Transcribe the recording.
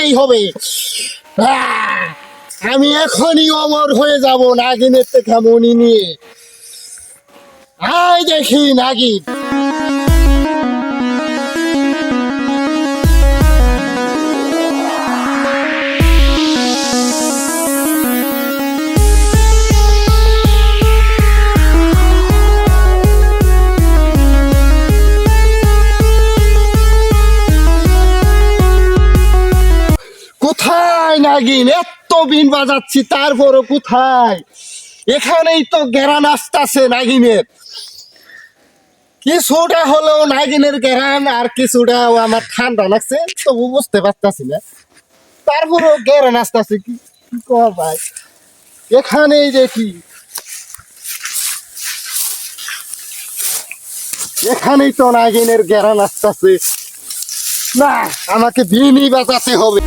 বাঁচাতেই হবে। আমি এখনই অমর হয়ে যাব নাগিনের থেকে মনি নিয়ে। আয় দেখি নাগিন। কোথায় নাগিন? এত বিন বাজাচ্ছি তারপরও কোথায়? এখানেই তো গেরান আসতেছে নাগিনের। কিছুটা হলেও নাগিনের গেরান, আর কিছুটা আমার ঠান্ডা লাগছে, তবু বুঝতে পারতাছি না। তারপরও গেরান আসতেছে। কি কি কর ভাই? এখানেই দেখি, এখানেই তো নাগিনের গেরান আসতেছে। না, আমাকে বিনই বাজাতে হবে।